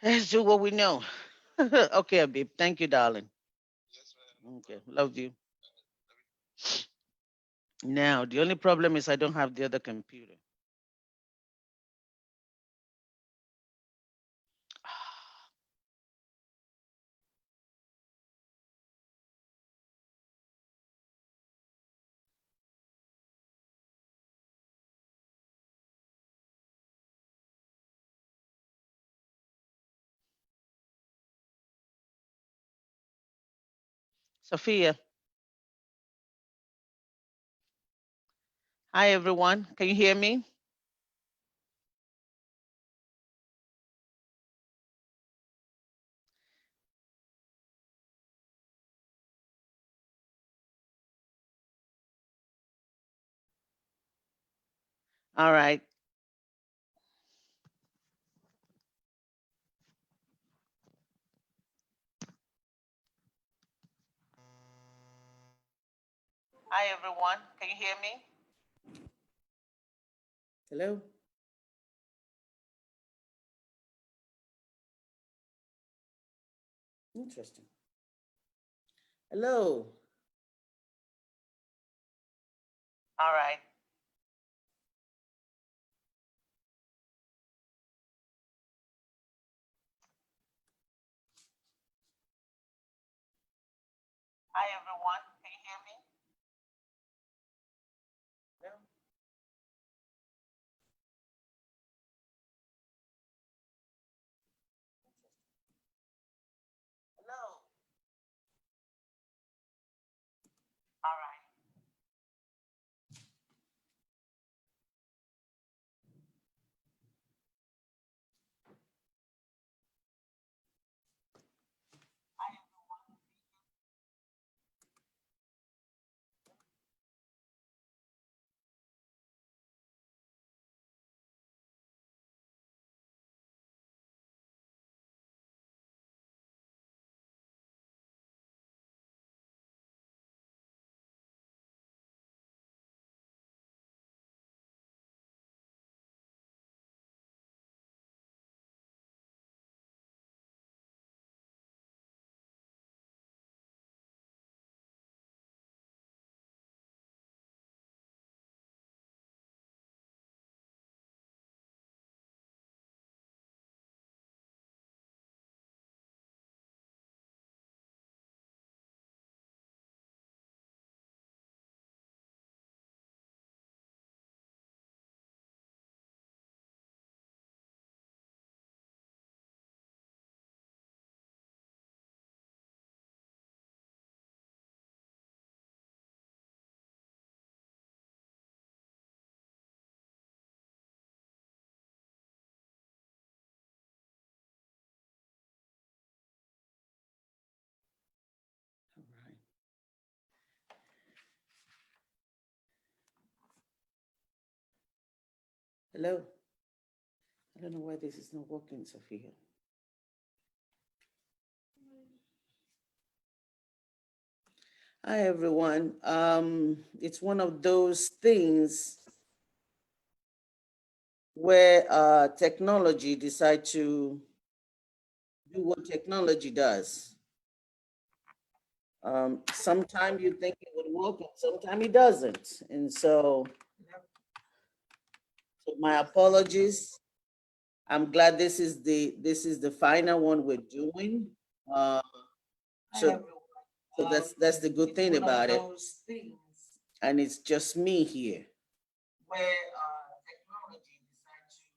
Let's do what we know. Okay, Abib. Thank you, darling. Okay, love you. Now, the only problem is I don't have the other computer. Sophia, hi everyone. Can you hear me? All right. Hi everyone. Can you hear me? Hello? Interesting. Hello. All right. Hi everyone. Can you hear me? Hello? Hello. All right. All right. Hello. I don't know why this is not working, Sophia. Hi everyone. It's one of those things where technology decide to do what technology does. Sometimes you think it would work, and sometimes it doesn't. And so my apologies. I'm glad this is the final one we're doing. Uh, so so that's the good thing about it. And it's just me here. Where technology decides to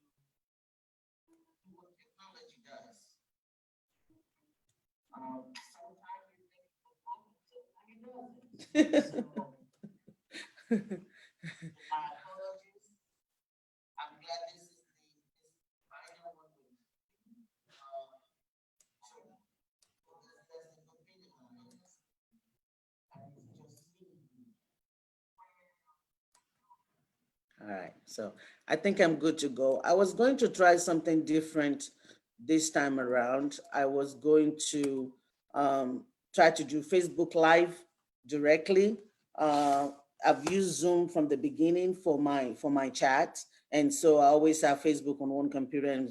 do what technology does. Sometimes you think it will work, sometimes it doesn't. My apologies. I'm glad this is the final one. So that's the good thing about it. And it's just me. All right, so I think I'm good to go. I was going to try something different this time around. I was going to try to do Facebook Live directly. I've used Zoom from the beginning for my chat, And so I always have Facebook on one computer and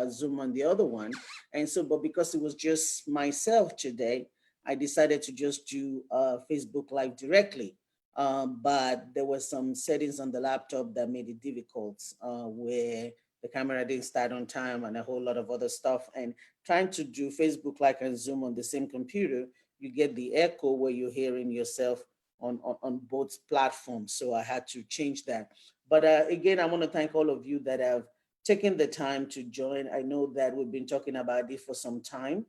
Zoom on the other one. And so, but because it was just myself today, I decided to just do Facebook Live directly. But there were some settings on the laptop that made it difficult, where the camera didn't start on time and a whole lot of other stuff. And trying to do Facebook Live and Zoom on the same computer, you get the echo where you're hearing yourself on both platforms. So I had to change that. But again, I want to thank all of you that have taken the time to join. I know that we've been talking about this for some time.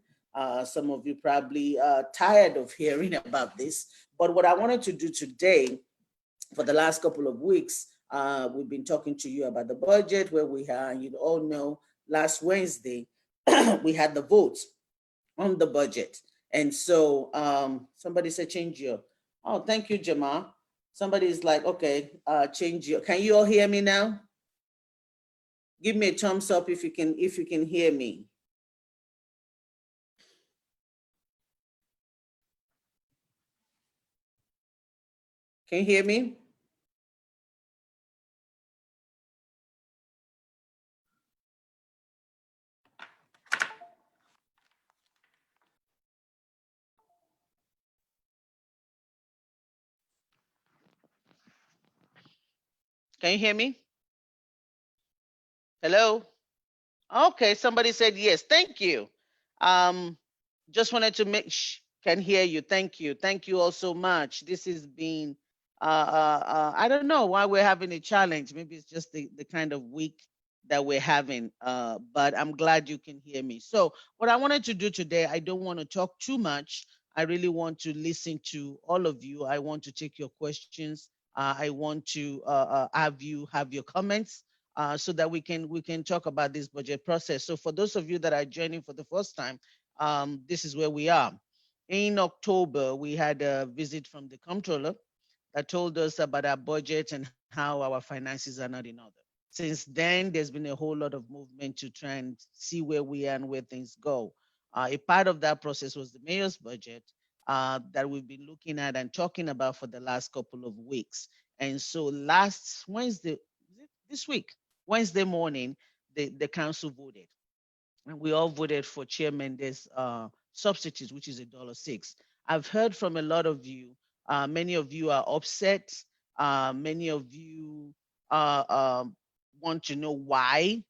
Some of you probably tired of hearing about this. But what I wanted to do today, for the last couple of weeks, we've been talking to you about the budget, where we are. You all know last Wednesday, we had the vote on the budget. And so somebody said, change your, oh, thank you, Jamal. Somebody is like, okay, change your, can you all hear me now? Give me a thumbs up if you can hear me. Can you hear me? Can you hear me? Hello? Okay, somebody said yes. Thank you. Um, just wanted to can hear you. Thank you. Thank you all so much. This has been, I don't know why we're having a challenge. Maybe it's just the kind of week that we're having, but I'm glad you can hear me. So what I wanted to do today, I don't want to talk too much. I really want to listen to all of you. I want to take your questions. I want to have you have your comments, so that we can talk about this budget process. So for those of you that are joining for the first time, this is where we are. In October, we had a visit from the comptroller that told us about our budget and how our finances are not in order. Since then, there's been a whole lot of movement to try and see where we are and where things go. A part of that process was the mayor's budget that we've been looking at and talking about for the last couple of weeks. And so last Wednesday, this week, Wednesday morning, the council voted, and we all voted for Chairman this substitute, which is $1.06. I've heard from a lot of you. Many of you are upset. Many of you want to know why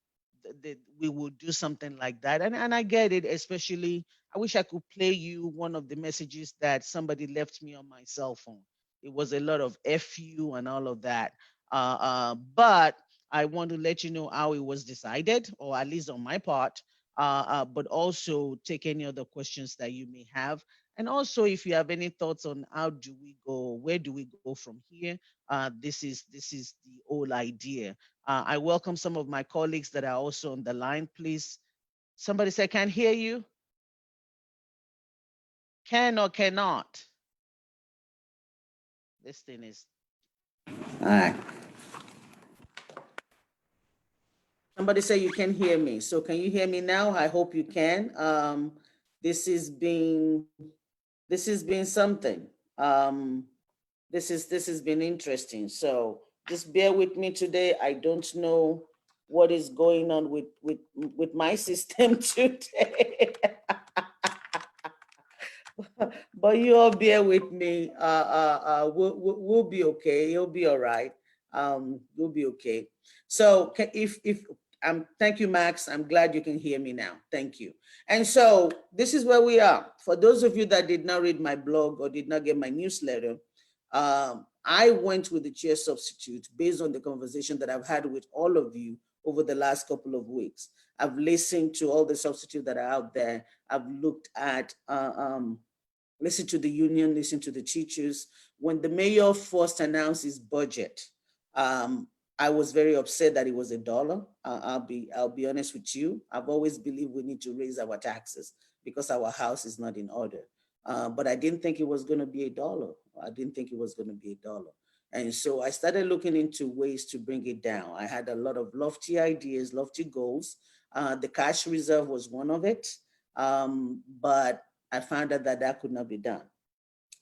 we would do something like that. And I get it, especially, I wish I could play you one of the messages that somebody left me on my cell phone. It was a lot of FU and all of that. But I want to let you know how it was decided, or at least on my part, but also take any other questions that you may have. And also, if you have any thoughts on how do we go, where do we go from here, this is the whole idea. I welcome some of my colleagues that are also on the line. Please, somebody say, can't hear you. Can or cannot. This thing is. All right. Somebody say you can hear me. So can you hear me now? I hope you can. This has been something. This has been interesting. So just bear with me today. I don't know what is going on with my system today. But you all bear with me. We'll be okay. You'll be all right. We'll be okay. So if thank you, Max. I'm glad you can hear me now. Thank you. And so this is where we are. For those of you that did not read my blog or did not get my newsletter, I went with the chair substitute based on the conversation that I've had with all of you over the last couple of weeks. I've listened to all the substitutes that are out there. I've looked at, listened to the union, listened to the teachers. When the mayor first announced his budget, I was very upset that it was $1. I'll be honest with you. I've always believed we need to raise our taxes because our house is not in order. But I didn't think it was going to be $1. I didn't think it was going to be $1. And so I started looking into ways to bring it down. I had a lot of lofty ideas, lofty goals. The cash reserve was one of it, but I found out that that could not be done.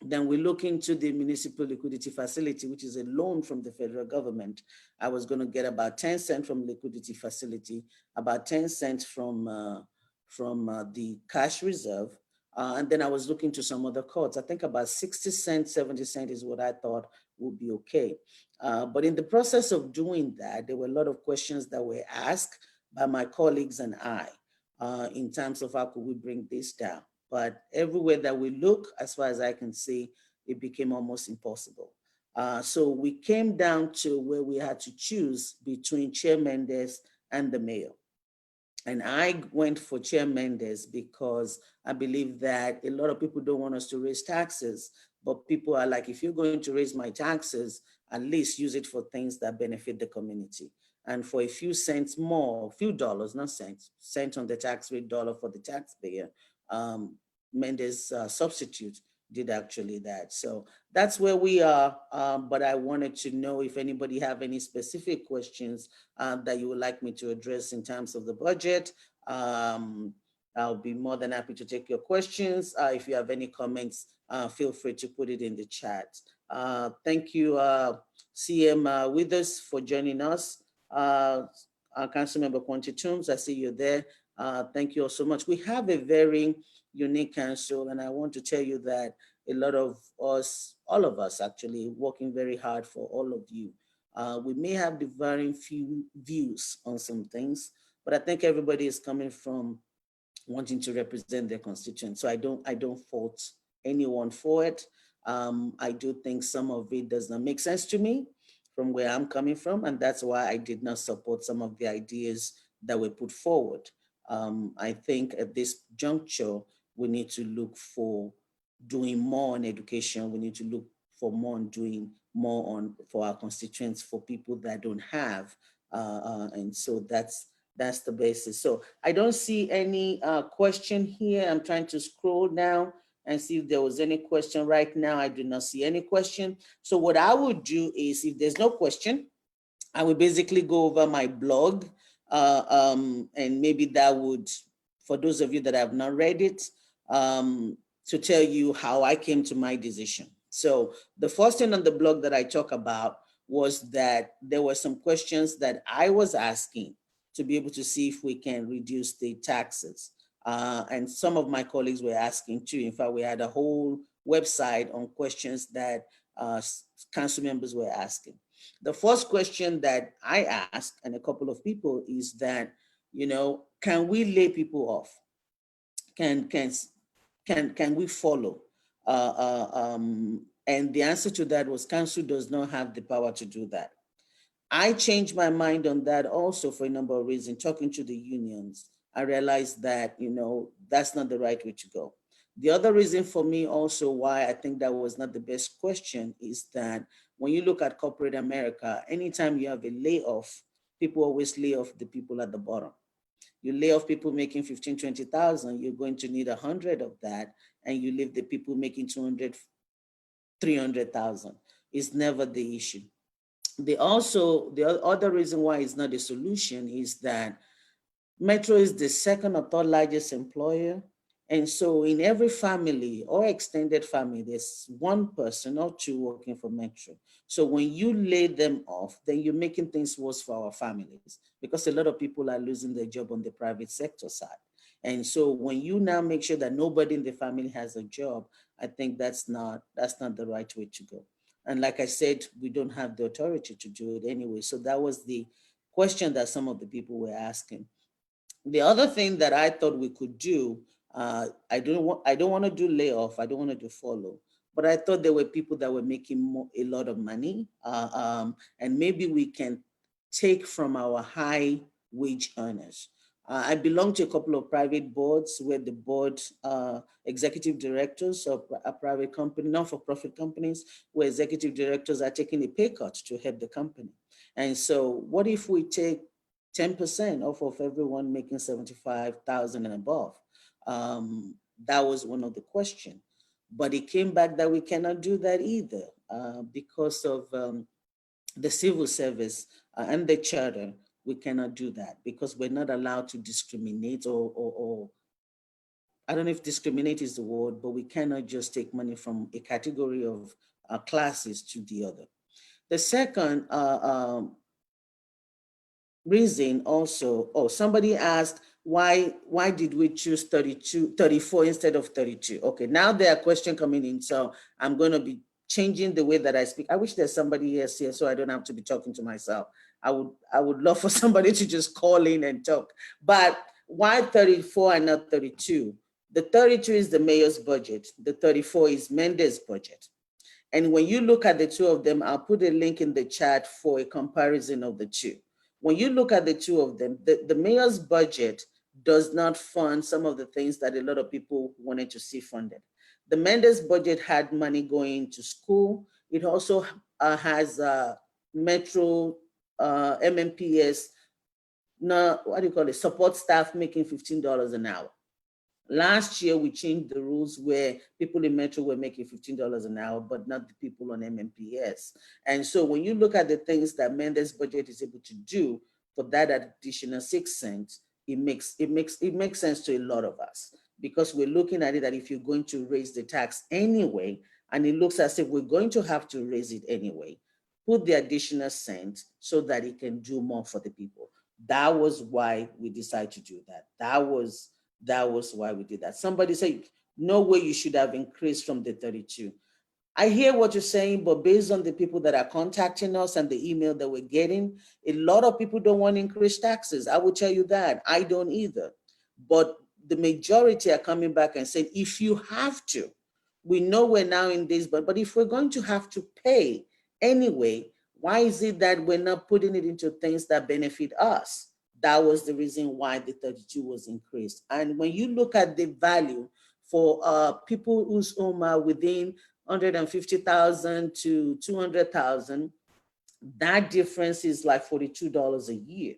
Then we look into the municipal liquidity facility, which is a loan from the federal government. I was going to get about 10 cents from liquidity facility, about 10 cents from the cash reserve. And then I was looking to some other codes. I think about 60 cents, 70 cents is what I thought would be okay. But in the process of doing that, there were a lot of questions that were asked by my colleagues and I in terms of how could we bring this down. But everywhere that we look, as far as I can see, it became almost impossible. So we came down to where we had to choose between Chair Mendes and the mayor. And I went for Chair Mendes because I believe that a lot of people don't want us to raise taxes, but people are like, if you're going to raise my taxes, at least use it for things that benefit the community. And for a few cents more, a few dollars, not cents, cent on the tax rate, dollar for the taxpayer, Mendes substitute did actually that. So that's where we are. But I wanted to know if anybody have any specific questions that you would like me to address in terms of the budget. I'll be more than happy to take your questions. If you have any comments, feel free to put it in the chat. Thank you, CM Withers, for joining us. Councilmember Quanti Toombs, I see you there. Thank you all so much. We have a very unique council, and I want to tell you that a lot of us, all of us actually, working very hard for all of you. We may have differing few views on some things, but I think everybody is coming from wanting to represent their constituents. So I don't fault anyone for it. I do think some of it does not make sense to me from where I'm coming from, and that's why I did not support some of the ideas that were put forward. I think at this juncture, we need to look for doing more on education. We need to look for more on doing more on for our constituents, for people that don't have. And so that's the basis. So I don't see any question here. I'm trying to scroll down and see if there was any question right now. I do not see any question. So what I would do is, if there's no question, I would basically go over my blog, and maybe that would, for those of you that have not read it, to tell you how I came to my decision. So the first thing on the blog that I talk about was that there were some questions that I was asking to be able to see if we can reduce the taxes. And some of my colleagues were asking too. In fact, we had a whole website on questions that council members were asking. The first question that I asked, and a couple of people, is that, can we lay people off? Can we follow? And the answer to that was council does not have the power to do that. I changed my mind on that also for a number of reasons. Talking to the unions, I realized that, that's not the right way to go. The other reason for me also why I think that was not the best question is that when you look at corporate America, anytime you have a layoff, people always lay off the people at the bottom. You lay off people making 15, 20,000, you're going to need 100 of that, and you leave the people making 200, 300,000. It's never the issue. The other reason why it's not a solution is that Metro is the second or third largest employer. And so in every family or extended family, there's one person or two working for Metro. So when you lay them off, then you're making things worse for our families, because a lot of people are losing their job on the private sector side. And so when you now make sure that nobody in the family has a job, I think that's not the right way to go. And like I said, we don't have the authority to do it anyway. So that was the question that some of the people were asking. The other thing that I thought we could do, I don't want to do layoff, I don't want to do follow, but I thought there were people that were making a lot of money, and maybe we can take from our high wage earners. I belong to a couple of private boards where the board executive directors of a private company, not-for-profit companies, where executive directors are taking a pay cut to help the company. And so what if we take 10% off of everyone making 75,000 and above? That was one of the questions. But it came back that we cannot do that either because of the civil service and the charter. We cannot do that because we're not allowed to discriminate or I don't know if discriminate is the word, but we cannot just take money from a category of classes to the other. The second reason also, somebody asked, why did we choose 34 instead of 32? Okay, now there are questions coming in, so I'm going to be changing the way that I speak. I wish there's somebody else here so I don't have to be talking to myself. I would love for somebody to just call in and talk. But why 34 and not 32? The 32 is the mayor's budget. The 34 is Mendes' budget. And when you look at the two of them, I'll put a link in the chat for a comparison of the two. When you look at the two of them, the mayor's budget does not fund some of the things that a lot of people wanted to see funded. The Mendes budget had money going to school. It also has Metro, MMPS, what do you call it, support staff making $15 an hour. Last year, we changed the rules where people in Metro were making $15 an hour, but not the people on MMPS. And so when you look at the things that Mendes budget is able to do for that additional 6 cents, it makes sense to a lot of us, because we're looking at it that if you're going to raise the tax anyway, and it looks as if we're going to have to raise it anyway, put the additional cent so that it can do more for the people. That was why we decided to do that. That was why we did that. Somebody said, no way you should have increased from the 32. I hear what you're saying, but based on the people that are contacting us and the email that we're getting, a lot of people don't want to increase taxes. I will tell you that. I don't either. But the majority are coming back and saying, if you have to, we know we're now in this, but if we're going to have to pay anyway, why is it that we're not putting it into things that benefit us? That was the reason why the 32 was increased. And when you look at the value for people whose home are within 150,000 to 200,000, that difference is like $42 a year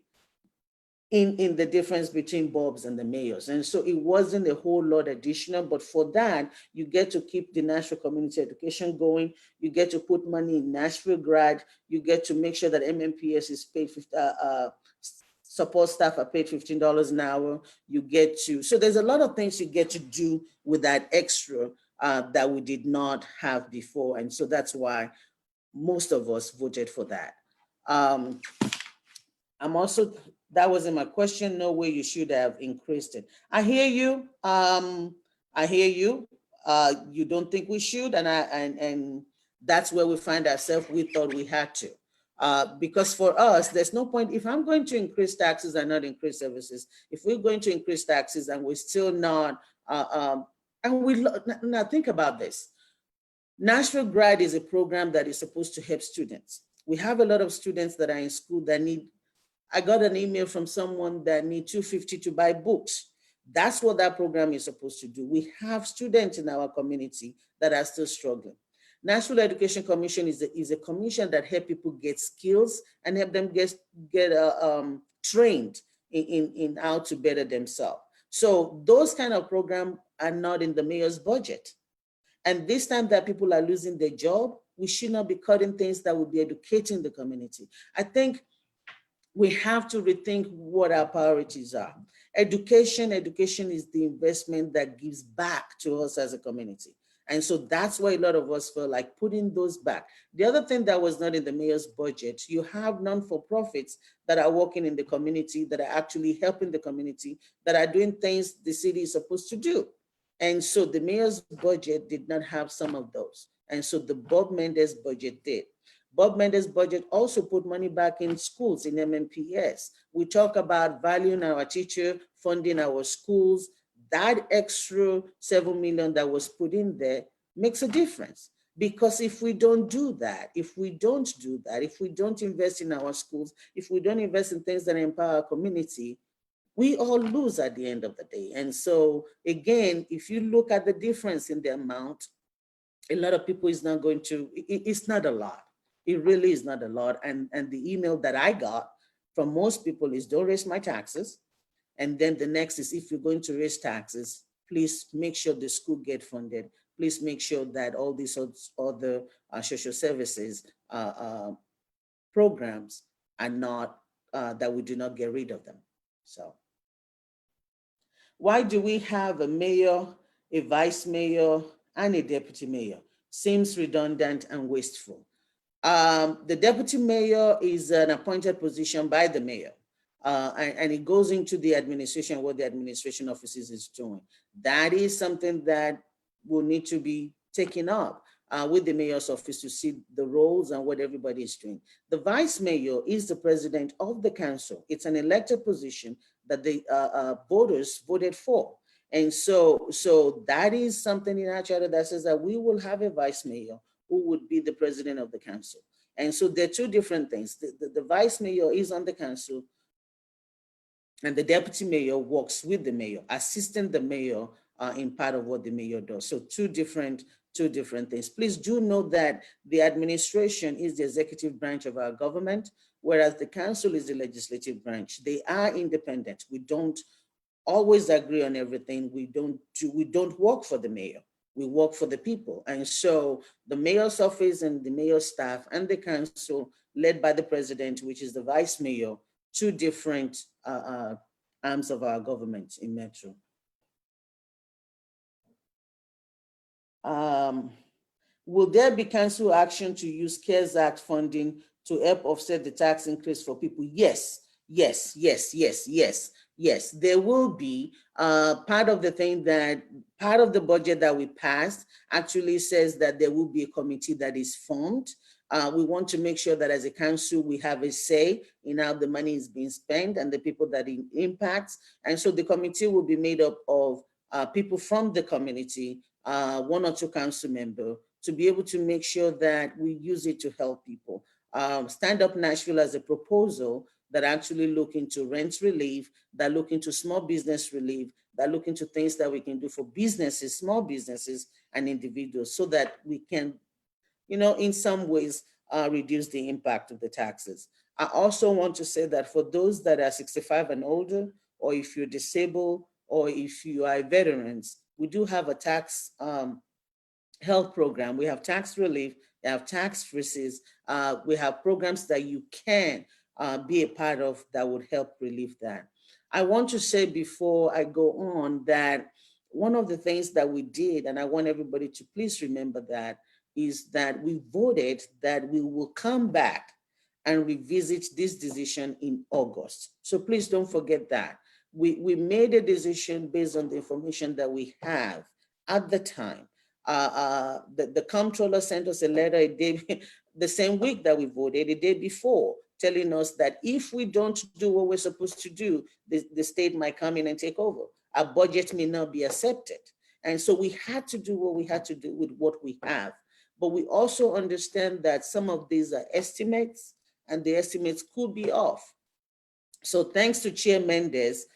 in the difference between Bob's and the mayor's. And so it wasn't a whole lot additional, but for that, you get to keep the Nashville community education going. You get to put money in Nashville Grad. You get to make sure that MMPS is paid, support staff are paid $15 an hour. You get to, so there's a lot of things you get to do with that extra that we did not have before. And so that's why most of us voted for that. I'm also, that wasn't my question. No way you should have increased it. I hear you. I hear you. You don't think we should, and that's where we find ourselves. We thought we had to. Because for us, there's no point, if I'm going to increase taxes and not increase services, if we're going to increase taxes and we're still not, now think about this. Nashville Grad is a program that is supposed to help students. We have a lot of students that are in school that need, I got an email from someone that need $250 to buy books. That's what that program is supposed to do. We have students in our community that are still struggling. National Education Commission is a commission that help people get skills and help them get trained in how to better themselves. So those kind of programs are not in the mayor's budget. And this time that people are losing their job, we should not be cutting things that will be educating the community. I think we have to rethink what our priorities are. Education is the investment that gives back to us as a community. And so that's why a lot of us feel like putting those back. The other thing that was not in the mayor's budget, you have non-for-profits that are working in the community, that are actually helping the community, that are doing things the city is supposed to do. And so the mayor's budget did not have some of those. And so the Bob Mendes budget did. Bob Mendes' budget also put money back in schools, in MMPS. We talk about valuing our teacher, funding our schools. That extra $7 million that was put in there makes a difference. Because if we don't do that, if we don't invest in our schools, if we don't invest in things that empower our community, we all lose at the end of the day. And so again, if you look at the difference in the amount, a lot of people is not going to, it's not a lot. It really is not a lot. And the email that I got from most people is, don't raise my taxes. And then the next is, if you're going to raise taxes, please make sure the school get funded. Please make sure that all these other social services programs are not, that we do not get rid of them. So Why do we have a mayor, a vice mayor, and a deputy mayor? Seems redundant and wasteful. The deputy mayor is an appointed position by the mayor, and it goes into the administration, what the administration offices is doing. That is something that will need to be taken up with the mayor's office to see the roles and what everybody is doing. The vice mayor is the president of the council. It's an elected position that the voters voted for. And so that is something in our charter that says that we will have a vice mayor who would be the president of the council. And so they're two different things. The vice mayor is on the council, and the deputy mayor works with the mayor, assisting the mayor in part of what the mayor does. So two different things. Please do note that the administration is the executive branch of our government, whereas the council is the legislative branch. They are independent. We don't always agree on everything. We don't work for the mayor. We work for the people. And so the mayor's office and the mayor's staff and the council, led by the president, which is the vice mayor, two different arms of our government in Metro. Will there be council action to use CARES Act funding to help offset the tax increase for people? Yes, yes, yes, yes, yes. Yes, there will be. Part of the budget that we passed actually says that there will be a committee that is formed. We want to make sure that as a council, we have a say in how the money is being spent and the people that it impacts. And so the committee will be made up of people from the community, one or two council members, to be able to make sure that we use it to help people. Stand Up Nashville as a proposal that actually look into rent relief, that look into small business relief, that look into things that we can do for businesses, small businesses and individuals, so that we can, in some ways, reduce the impact of the taxes. I also want to say that for those that are 65 and older, or if you're disabled, or if you are veterans, we do have a tax health program. We have tax relief, we have tax freezes, we have programs that you can be a part of that would help relieve that. I want to say before I go on that one of the things that we did, and I want everybody to please remember that, is that we voted that we will come back and revisit this decision in August. So please don't forget that. We made a decision based on the information that we have at the time. The comptroller sent us a letter a day, the same week that we voted, a day before, telling us that if we don't do what we're supposed to do, the state might come in and take over. Our budget may not be accepted. And so we had to do what we had to do with what we have. But we also understand that some of these are estimates, and the estimates could be off. So thanks to Chair Mendez,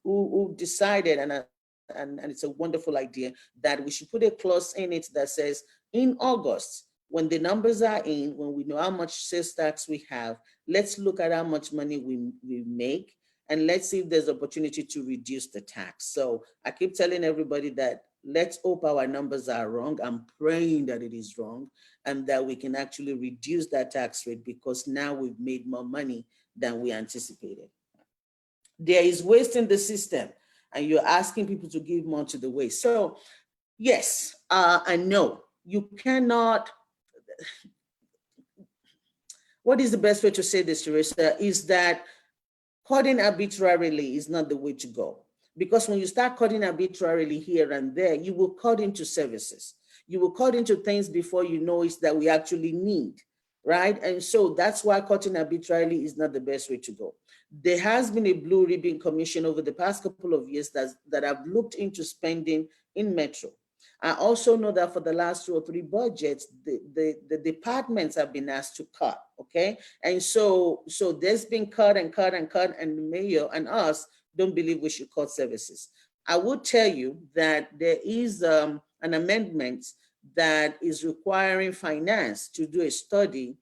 who decided, and it's a wonderful idea, that we should put a clause in it that says, in August, when the numbers are in, when we know how much sales tax we have, let's look at how much money we make, and let's see if there's opportunity to reduce the tax. So I keep telling everybody that let's hope our numbers are wrong. I'm praying that it is wrong, and that we can actually reduce that tax rate, because now we've made more money than we anticipated. There is waste in the system, and you're asking people to give more to the waste. So yes, I know you cannot. What is the best way to say this, Teresa, is that cutting arbitrarily is not the way to go. Because when you start cutting arbitrarily here and there, you will cut into services. You will cut into things before you know it's that we actually need, right? And so that's why cutting arbitrarily is not the best way to go. There has been a blue ribbon commission over the past couple of years that have looked into spending in Metro. I also know that for the last 2 or 3 budgets, the departments have been asked to cut, okay? And so there's been cut, and the mayor and us don't believe we should cut services. I would tell you that there is an amendment that is requiring finance to do a study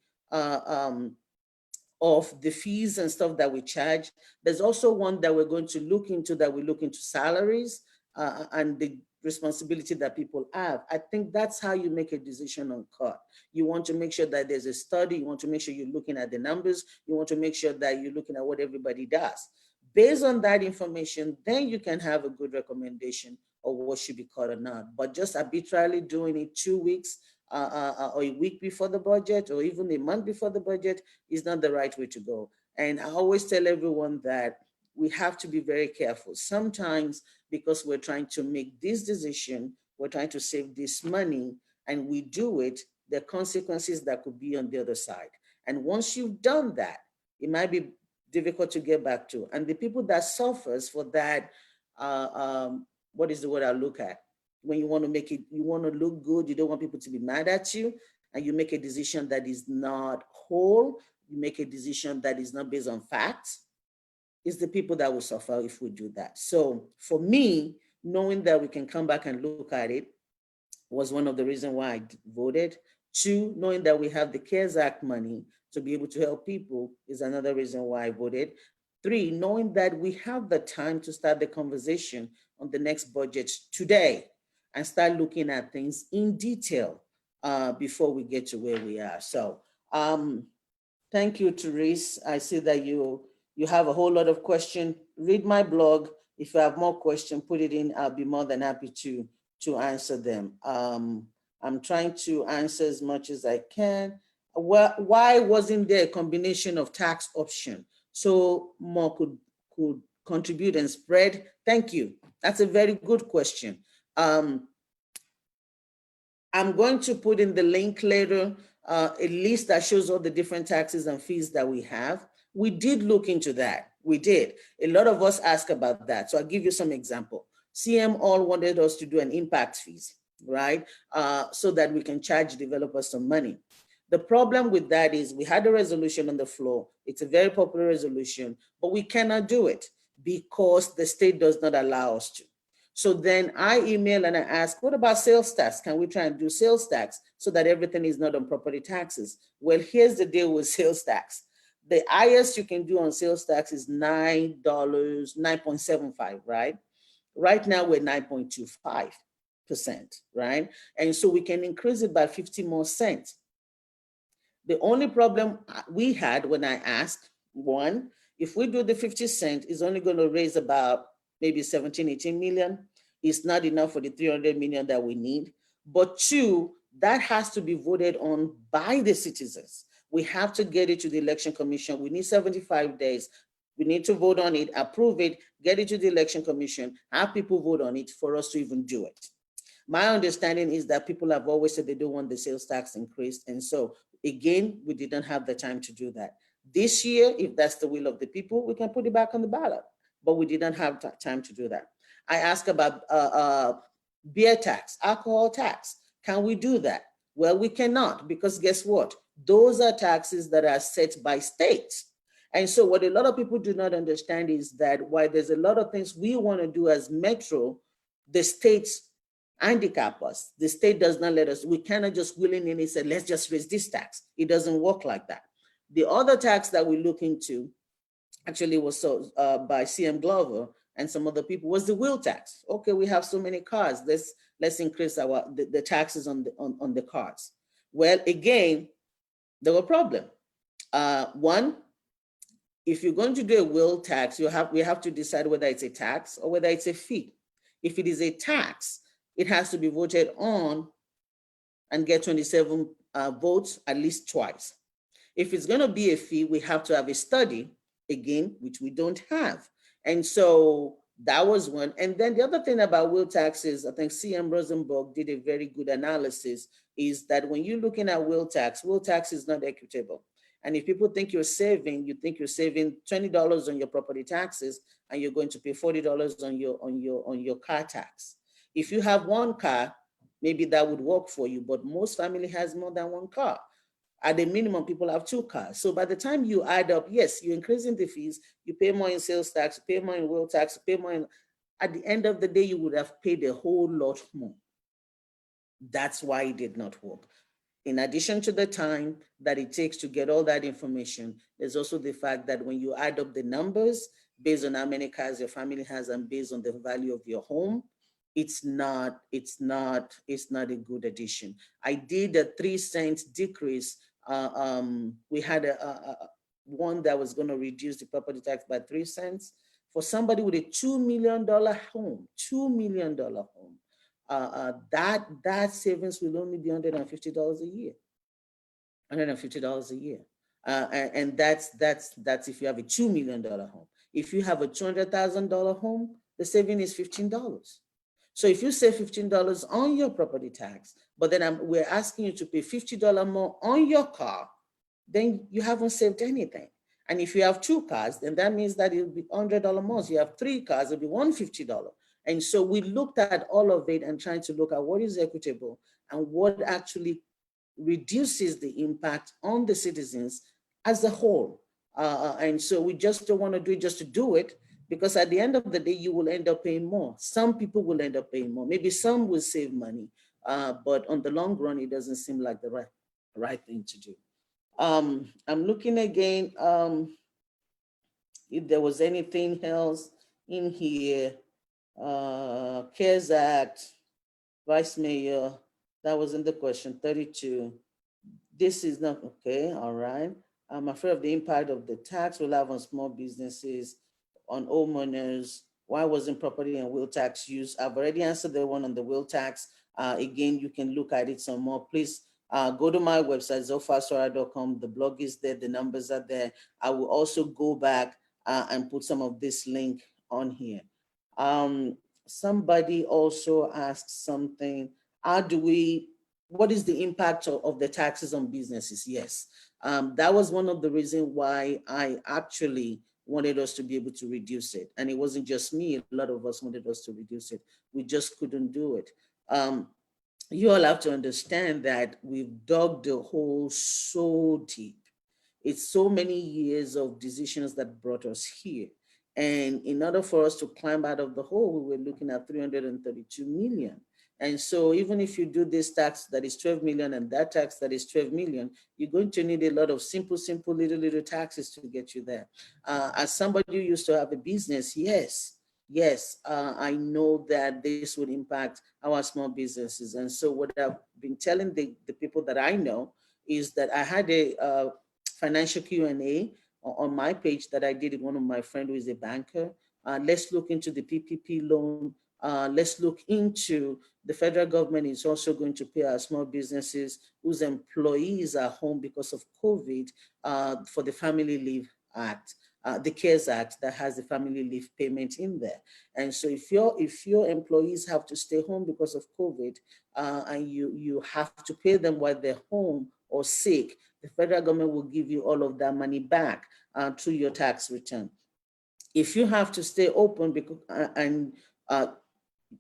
of the fees and stuff that we charge. There's also one that we're going to look into, that we look into salaries and the responsibility that people have. I think that's how you make a decision on cut. You want to make sure that there's a study. You want to make sure you're looking at the numbers. You want to make sure that you're looking at what everybody does. Based on that information, then you can have a good recommendation of what should be cut or not. But just arbitrarily doing it 2 weeks or a week before the budget, or even a month before the budget, is not the right way to go. And I always tell everyone that we have to be very careful. Sometimes, because we're trying to make this decision, we're trying to save this money, and we do it, there are consequences that could be on the other side. And once you've done that, it might be difficult to get back to. And the people that suffers for that, what is the word I look at? When you want to make it, you want to look good, you don't want people to be mad at you, and you make a decision that is not whole, you make a decision that is not based on facts, is the people that will suffer if we do that. So for me, knowing that we can come back and look at it was one of the reasons why I voted. Two, knowing that we have the CARES Act money to be able to help people is another reason why I voted. Three, knowing that we have the time to start the conversation on the next budget today and start looking at things in detail before we get to where we are. So thank you, Therese. I see that you have a whole lot of questions. Read my blog. If you have more questions, put it in. I'll be more than happy to answer them. I'm trying to answer as much as I can. Well, why wasn't there a combination of tax option so more could contribute and spread? Thank you. That's a very good question. I'm going to put in the link later a list that shows all the different taxes and fees that we have. We did look into that. We did. A lot of us ask about that. So I'll give you some example. CM all wanted us to do an impact fees, right? So that we can charge developers some money. The problem with that is we had a resolution on the floor. It's a very popular resolution, but we cannot do it because the state does not allow us to. So then I email and I ask, what about sales tax? Can we try and do sales tax so that everything is not on property taxes? Well, here's the deal with sales tax. The highest you can do on sales tax is $9, 9.75, right? Right now we're 9.25%, right? And so we can increase it by 50 more cents. The only problem we had when I asked, one, if we do the 50 cents, it's only going to raise about maybe 17, 18 million. It's not enough for the 300 million that we need. But two, that has to be voted on by the citizens. We have to get it to the Election Commission. We need 75 days. We need to vote on it, approve it, get it to the Election Commission, have people vote on it for us to even do it. My understanding is that people have always said they don't want the sales tax increased. And so again, we didn't have the time to do that. This year, if that's the will of the people, we can put it back on the ballot, but we didn't have time to do that. I asked about beer tax, alcohol tax. Can we do that? Well, we cannot, because guess what? Those are taxes that are set by states. And so what a lot of people do not understand is that while there's a lot of things we want to do as Metro, the states handicap us. The state does not let us. We cannot just willingly say, let's just raise this tax. It doesn't work like that. The other tax that we look into actually was by CM Glover and some other people was the wheel tax. Okay, we have so many cars. Let's increase the taxes on the cars. Well, again, there were problems. One, if you're going to do a wheel tax, we have to decide whether it's a tax or whether it's a fee. If it is a tax, it has to be voted on and get 27 votes at least twice. If it's going to be a fee, we have to have a study, again, which we don't have. And so that was one. And then the other thing about wheel taxes, I think CM Rosenberg did a very good analysis, is that when you're looking at wheel tax is not equitable. And if people think you're saving, you think you're saving $20 on your property taxes, and you're going to pay $40 on your car tax. If you have one car, maybe that would work for you, but most family has more than one car. At the minimum, people have two cars. So by the time you add up, yes, you're increasing the fees, you pay more in sales tax, you pay more in wheel tax, you pay more in, at the end of the day, you would have paid a whole lot more. That's why it did not work. In addition to the time that it takes to get all that information, there's also the fact that when you add up the numbers based on how many cars your family has and based on the value of your home, it's not a good addition. I did a 3-cent decrease. We had one that was going to reduce the property tax by 3 cents. For somebody with a $2 million home, $2 million home, that savings will only be $150 a year. $150 a year. And that's if you have a $2 million home. If you have a $200,000 home, the saving is $15. So if you save $15 on your property tax, but then we're asking you to pay $50 more on your car, then you haven't saved anything. And if you have 2 cars, then that means that it'll be $100 more. So you have 3 cars, it'll be $150. And so we looked at all of it and trying to look at what is equitable and what actually reduces the impact on the citizens as a whole. And so we just don't want to do it just to do it, because at the end of the day, you will end up paying more. Some people will end up paying more. Maybe some will save money, but on the long run, it doesn't seem like the right thing to do. I'm looking again, if there was anything else in here. CARES Act, Vice Mayor, that was in the question, 32. This is not, okay, all right. I'm afraid of the impact of the tax will have on small businesses, on homeowners. Why wasn't property and will tax used? I've already answered the one on the will tax. Again, you can look at it some more. Please go to my website, zofasora.com. The blog is there, the numbers are there. I will also go back and put some of this link on here. Somebody also asked something, what is the impact of the taxes on businesses? Yes, that was one of the reasons why I actually wanted us to be able to reduce it. And it wasn't just me, a lot of us wanted us to reduce it. We just couldn't do it. You all have to understand that we've dug the hole so deep. It's so many years of decisions that brought us here. And in order for us to climb out of the hole, we were looking at 332 million. And so even if you do this tax that is 12 million and that tax that is 12 million, you're going to need a lot of simple, little taxes to get you there. As somebody who used to have a business, yes, I know that this would impact our small businesses. And so what I've been telling the people that I know is that I had a financial Q&A on my page that I did with one of my friends who is a banker. Let's look into the PPP loan. Let's look into the federal government is also going to pay our small businesses whose employees are home because of COVID for the Family Leave Act, the CARES Act that has the family leave payment in there. And so if your employees have to stay home because of COVID and you have to pay them while they're home or sick, the federal government will give you all of that money back through your tax return. If you have to stay open because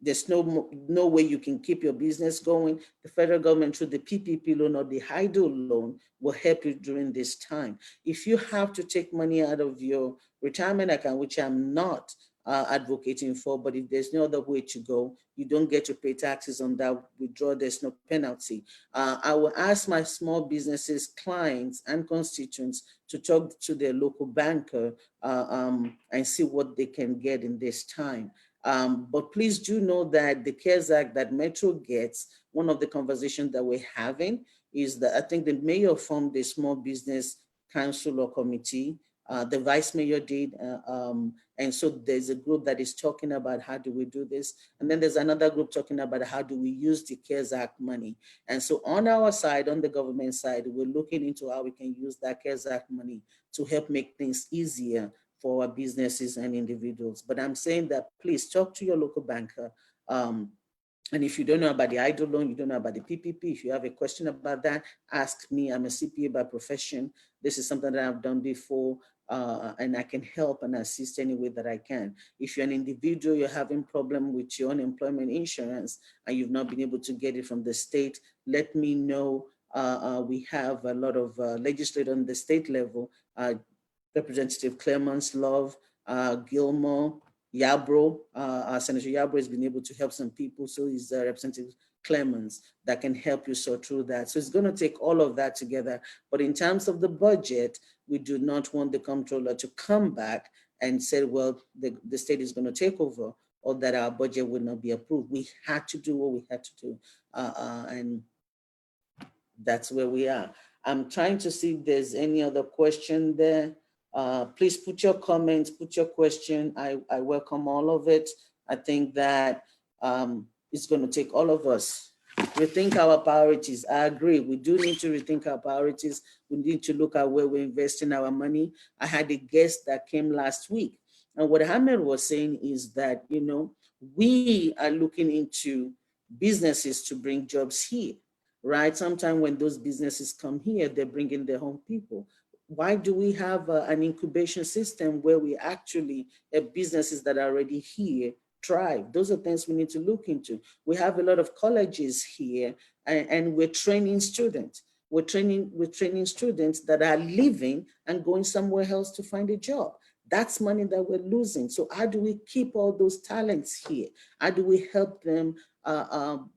there's no way you can keep your business going, the federal government through the PPP loan or the HIDO loan will help you during this time. If you have to take money out of your retirement account, which I'm not advocating for, but if there's no other way to go, you don't get to pay taxes on that withdrawal, there's no penalty. I will ask my small businesses, clients and constituents to talk to their local banker and see what they can get in this time. But please do know that the CARES Act that Metro gets, one of the conversations that we're having is that I think the mayor formed a small business council or committee. The vice mayor did. And so there's a group that is talking about how do we do this? And then there's another group talking about how do we use the CARES Act money? And so on our side, on the government side, we're looking into how we can use that CARES Act money to help make things easier for our businesses and individuals. But I'm saying that please talk to your local banker. And if you don't know about the HIDO loan, you don't know about the PPP, if you have a question about that, ask me. I'm a CPA by profession. This is something that I've done before, and I can help and assist any way that I can. If you're an individual, you're having problem with your unemployment insurance and you've not been able to get it from the state, let me know. We have a lot of legislators on the state level, Representative Clemens, Love, Gilmore, Yarbrough. Senator Yarbrough has been able to help some people, so is Representative Clemens that can help you sort through that. So it's going to take all of that together. But in terms of the budget, we do not want the comptroller to come back and say, well, the state is going to take over or that our budget will not be approved. We had to do what we had to do. And that's where we are. I'm trying to see if there's any other question there. Please put your comments, put your question. I welcome all of it. I think that it's going to take all of us rethink our priorities. I agree. We do need to rethink our priorities. We need to look at where we're investing our money. I had a guest that came last week, and what Hamid was saying is that, you know, we are looking into businesses to bring jobs here, right? Sometimes when those businesses come here, they're bringing their home people. Why do we have an incubation system where we actually have businesses that are already here thrive? Those are things we need to look into. We have a lot of colleges here, and we're training students. We're training students that are leaving and going somewhere else to find a job. That's money that we're losing. So how do we keep all those talents here? How do we help them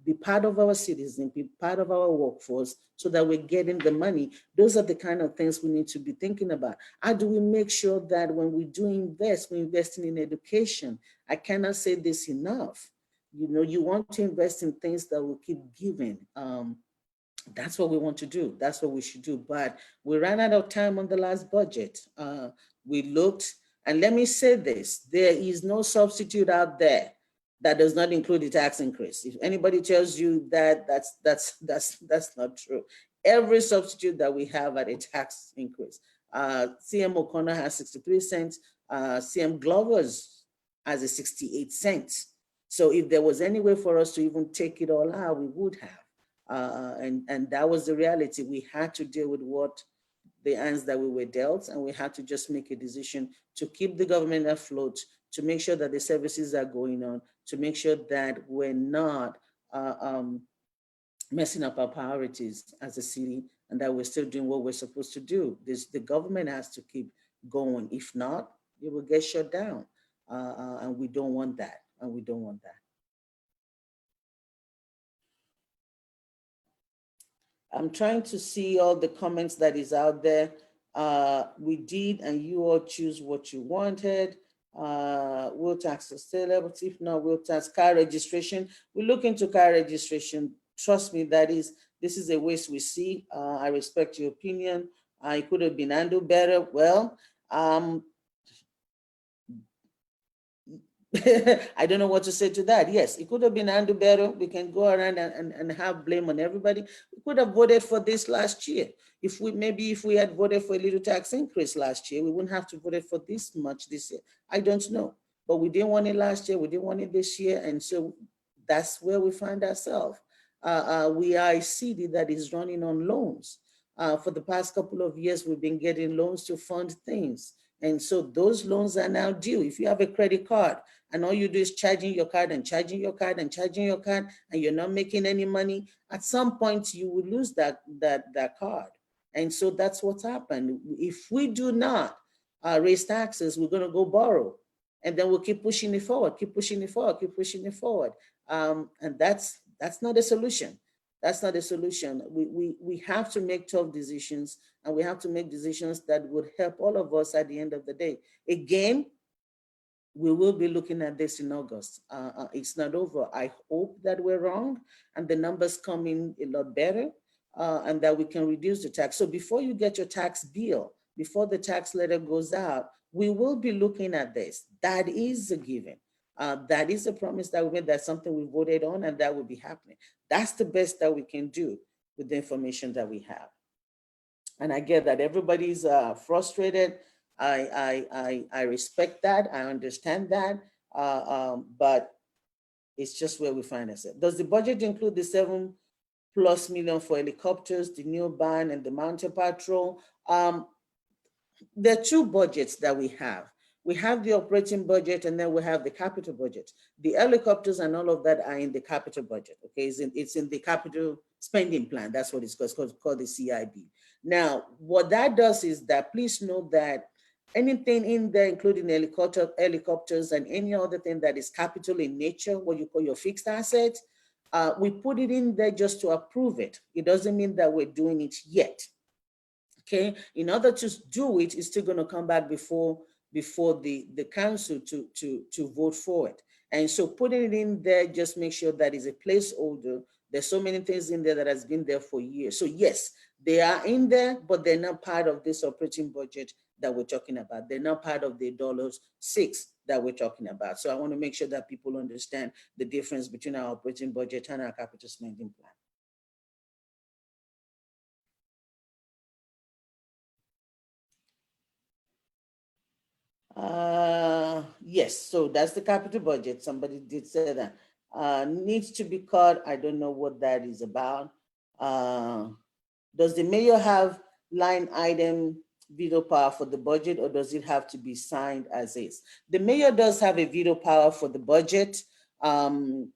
be part of our citizens, be part of our workforce, so that we're getting the money? Those are the kind of things we need to be thinking about. How do we make sure that when we do invest, we're investing in education? I cannot say this enough. You know, you want to invest in things that will keep giving. That's what we want to do. That's what we should do. But we ran out of time on the last budget. We looked, and let me say this, there is no substitute out there that does not include the tax increase. If anybody tells you that, that's not true. Every substitute that we have at a tax increase. CM O'Connor has 63 cents. CM Glover's has a 68 cents. So if there was any way for us to even take it all out, we would have. And that was the reality. We had to deal with what the hands that we were dealt, and we had to just make a decision to keep the government afloat, to make sure that the services are going on, to make sure that we're not messing up our priorities as a city, and that we're still doing what we're supposed to do. The government has to keep going. If not, it will get shut down. And we don't want that. And we don't want that. I'm trying to see all the comments that is out there. We did, and you all choose what you wanted. Will tax sustainability, if not, will tax car registration. We look into car registration. Trust me, this is a waste we see. I respect your opinion. It could have been handled better. Well, I don't know what to say to that. Yes, it could have been handled better. We can go around and have blame on everybody. We could have voted for this last year. If we had voted for a little tax increase last year, we wouldn't have to vote for this much this year. I don't know. But we didn't want it last year. We didn't want it this year. And so that's where we find ourselves. We are a city that is running on loans. For the past couple of years, we've been getting loans to fund things. And so those loans are now due. If you have a credit card and all you do is charging your card and charging your card and charging your card, and you're not making any money, at some point you will lose that card. And so that's what's happened. If we do not raise taxes, we're going to go borrow. And then we'll keep pushing it forward, keep pushing it forward, keep pushing it forward. And that's not a solution. That's not a solution. We have to make tough decisions, and we have to make decisions that would help all of us at the end of the day. Again, we will be looking at this in August. It's not over. I hope that we're wrong and the numbers come in a lot better, and that we can reduce the tax. So before you get your tax bill, before the tax letter goes out, we will be looking at this. That is a given. That is a promise that we made. That's something we voted on, and that will be happening. That's the best that we can do with the information that we have. And I get that everybody's frustrated. I respect that. I understand that. But it's just where we find ourselves. Does the budget include the $7+ million for helicopters, the new band, and the mountain patrol? There are two budgets that we have. We have the operating budget, and then we have the capital budget. The helicopters and all of that are in the capital budget, okay? It's in the capital spending plan. That's what it's called the CIB. Now, what that does is that, please note that anything in there, including helicopters and any other thing that is capital in nature, what you call your fixed assets, we put it in there just to approve it. It doesn't mean that we're doing it yet. Okay, in order to do it, it's still going to come back before the council to vote for it. And so putting it in there, just make sure that is a placeholder. There's so many things in there that has been there for years. So yes, they are in there, but they're not part of this operating budget that we're talking about. They're not part of the $6 that we're talking about. So I want to make sure that people understand the difference between our operating budget and our capital spending plan. Yes, so that's the capital budget. Somebody did say that. Needs to be cut. I don't know what that is about. Does the mayor have line item veto power for the budget, or does it have to be signed as is? The mayor does have a veto power for the budget. And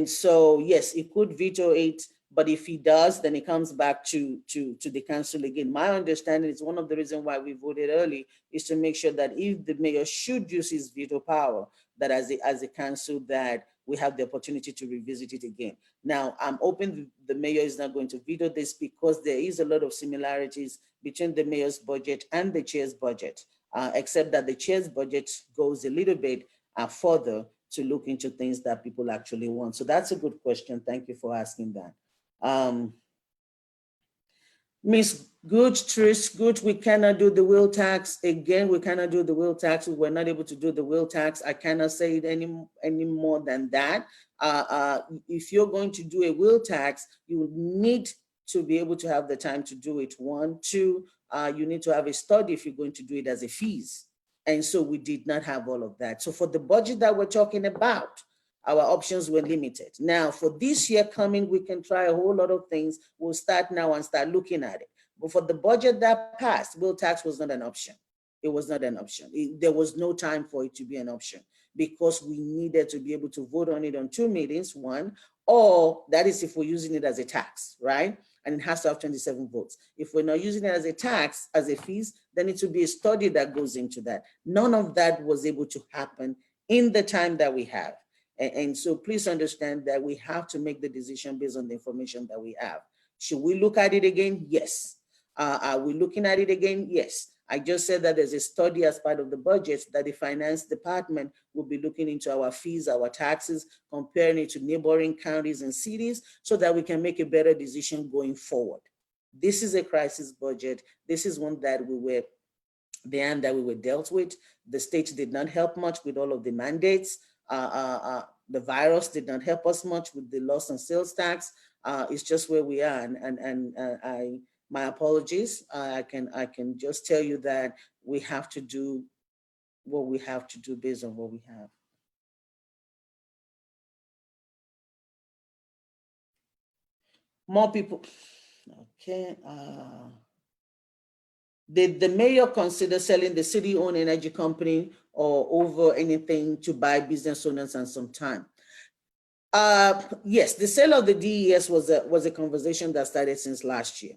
so, yes, it could veto it, but if he does, then it comes back to the council again. My understanding is one of the reasons why we voted early is to make sure that if the mayor should use his veto power, that as a council, that we have the opportunity to revisit it again. Now, I'm hoping the mayor is not going to veto this because there is a lot of similarities between the mayor's budget and the chair's budget, except that the chair's budget goes a little bit further to look into things that people actually want. So that's a good question. Thank you for asking that. Miss Good, Trish, good, we cannot do the wheel tax. Again, we cannot do the wheel tax. We were not able to do the wheel tax. I cannot say it any more than that. If you're going to do a wheel tax, you need to be able to have the time to do it. 1, 2, you need to have a study if you're going to do it as a fees. And so we did not have all of that. So for the budget that we're talking about, our options were limited. Now, for this year coming, we can try a whole lot of things. We'll start now and start looking at it. But for the budget that passed, wheel tax was not an option. It was not an option. There was no time for it to be an option because we needed to be able to vote on it on 2 meetings, 1, or that is if we're using it as a tax, right? And it has to have 27 votes. If we're not using it as a tax, as a fees, then it will be a study that goes into that. None of that was able to happen in the time that we have. And so please understand that we have to make the decision based on the information that we have. Should we look at it again? Yes. Are we looking at it again? Yes. I just said that there's a study as part of the budget that the finance department will be looking into our fees, our taxes, comparing it to neighboring counties and cities so that we can make a better decision going forward. This is a crisis budget. This is one that we were dealt with. The state did not help much with all of the mandates. The virus did not help us much with the loss on sales tax. It's just where we are, and my apologies. I can just tell you that we have to do what we have to do based on what we have. More people. Okay. Did the mayor consider selling the city-owned energy company or over anything to buy business owners and some time? Yes, the sale of the DES was a conversation that started since last year.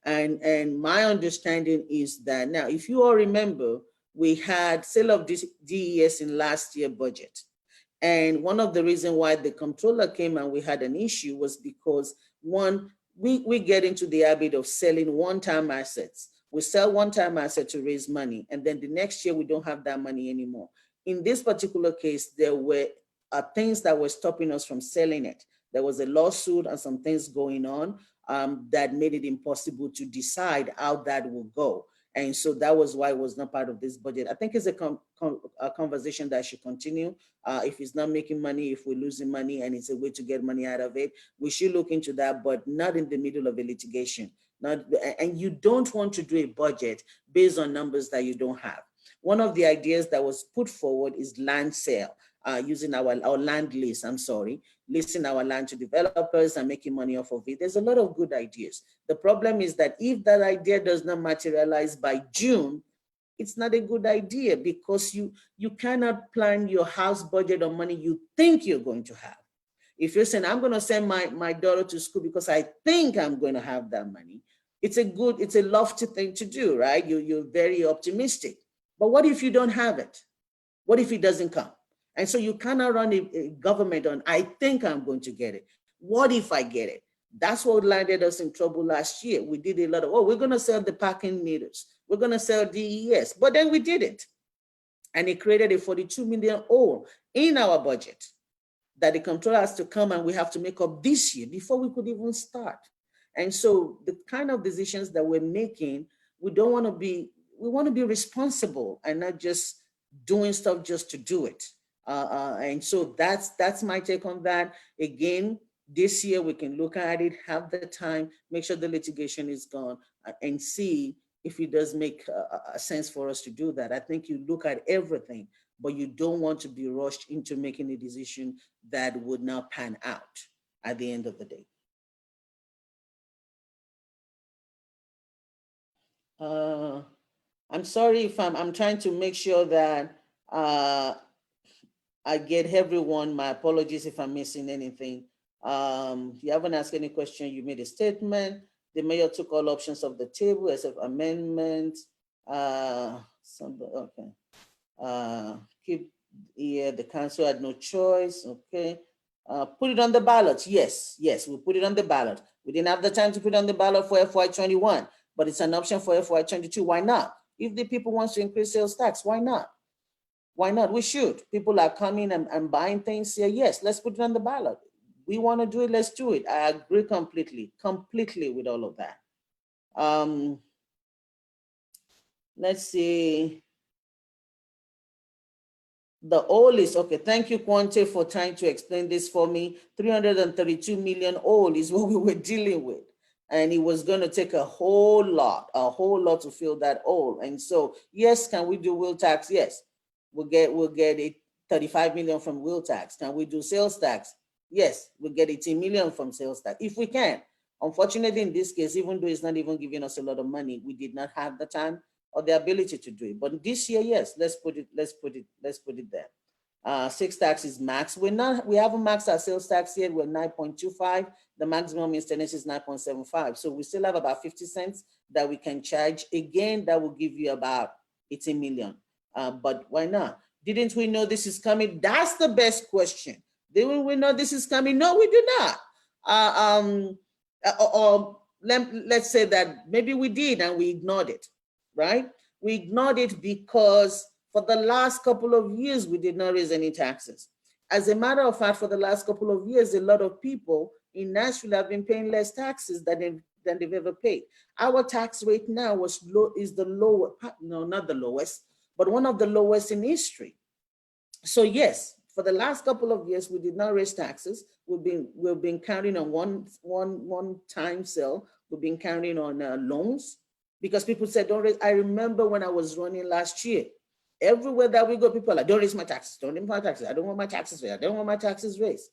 And my understanding is that now, if you all remember, we had sale of DES in last year's budget. And one of the reasons why the comptroller came and we had an issue was because, one, we get into the habit of selling one-time assets. We sell one-time asset to raise money, and then the next year we don't have that money anymore. In this particular case, there were things that were stopping us from selling it. There was a lawsuit and some things going on that made it impossible to decide how that will go. And so that was why it was not part of this budget. I think it's a conversation that should continue. If it's not making money, if we're losing money and it's a way to get money out of it, we should look into that, but not in the middle of a litigation. And you don't want to do a budget based on numbers that you don't have. One of the ideas that was put forward is land sale, using our land lease, leasing our land to developers and making money off of it. There's a lot of good ideas. The problem is that if that idea does not materialize by June, it's not a good idea because you cannot plan your house budget on money you think you're going to have. If you're saying, I'm going to send my daughter to school because I think I'm going to have that money, it's a lofty thing to do, right? You're very optimistic. But what if you don't have it? What if it doesn't come? And so you cannot run a government on, I think I'm going to get it. What if I get it? That's what landed us in trouble last year. We did a lot of, we're going to sell the parking meters. We're going to sell DES. But then we didn't. And it created a 42 million hole in our budget that the comptroller has to come and we have to make up this year before we could even start. And so the kind of decisions that we're making, we don't want to be we want to be responsible and not just doing stuff just to do it. And so that's my take on that. Again, this year we can look at it, have the time, make sure the litigation is gone, and see if it does make a sense for us to do that. I think you look at everything, but you don't want to be rushed into making a decision that would not pan out at the end of the day. I'm sorry if I'm trying to make sure that I get everyone. My apologies if I'm missing anything. You haven't asked any question. You made a statement. The mayor took all options off the table except amendments. Okay. Keep the council had no choice. Okay. Put it on the ballot. Yes, we'll put it on the ballot. We didn't have the time to put it on the ballot for FY21, but it's an option for FY22. Why not? If the people want to increase sales tax, why not? Why not? We should. People are coming and buying things here. Yes, let's put it on the ballot. We want to do it, let's do it. I agree completely with all of that. Let's see. The old is, okay, thank you, Quante, for trying to explain this for me. 332 million old is what we were dealing with. And it was going to take a whole lot to fill that hole. And so, yes, can we do will tax? Yes. We'll get 35 million from will tax. Can we do sales tax? Yes, we'll get 18 million from sales tax if we can. Unfortunately, in this case, even though it's not even giving us a lot of money, we did not have the time or the ability to do it. But this year, yes, let's put it there. Sales tax is max. We haven't maxed our sales tax yet. We're 9.25. The maximum instance is 9.75. So we still have about 50 cents that we can charge. Again, that will give you about 18 million. But why not? Didn't we know this is coming? That's the best question. Didn't we know this is coming? No, we did not. Let's say that maybe we did and we ignored it, right? We ignored it because for the last couple of years, we did not raise any taxes. As a matter of fact, for the last couple of years, a lot of people in Nashville have been paying less taxes than they've ever paid. Our tax rate now is the lowest, no, not the lowest, but one of the lowest in history. So yes, for the last couple of years, we did not raise taxes. We've been counting on one time sale. We've been counting on loans because people said, don't raise. I remember when I was running last year, everywhere that we go, people are like, don't raise my taxes, don't raise my taxes. I don't want my taxes raised. I don't want my taxes raised.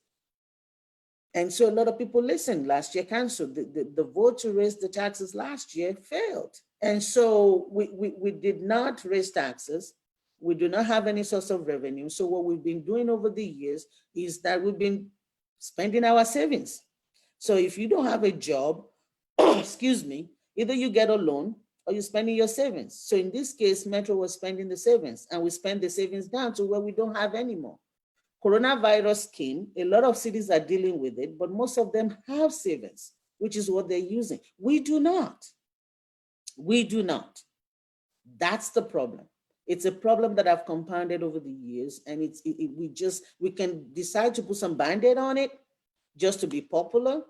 And so a lot of people listened last year, canceled. The vote to raise the taxes last year failed. And so we did not raise taxes. We do not have any source of revenue. So what we've been doing over the years is that we've been spending our savings. So if you don't have a job, excuse me, either you get a loan or you're spending your savings. So in this case, Metro was spending the savings and we spend the savings down to where we don't have anymore. Coronavirus came, a lot of cities are dealing with it, but most of them have savings, which is what they're using. We do not. We do not. That's the problem. It's a problem that I've compounded over the years, and we can decide to put some Band-Aid on it just to be popular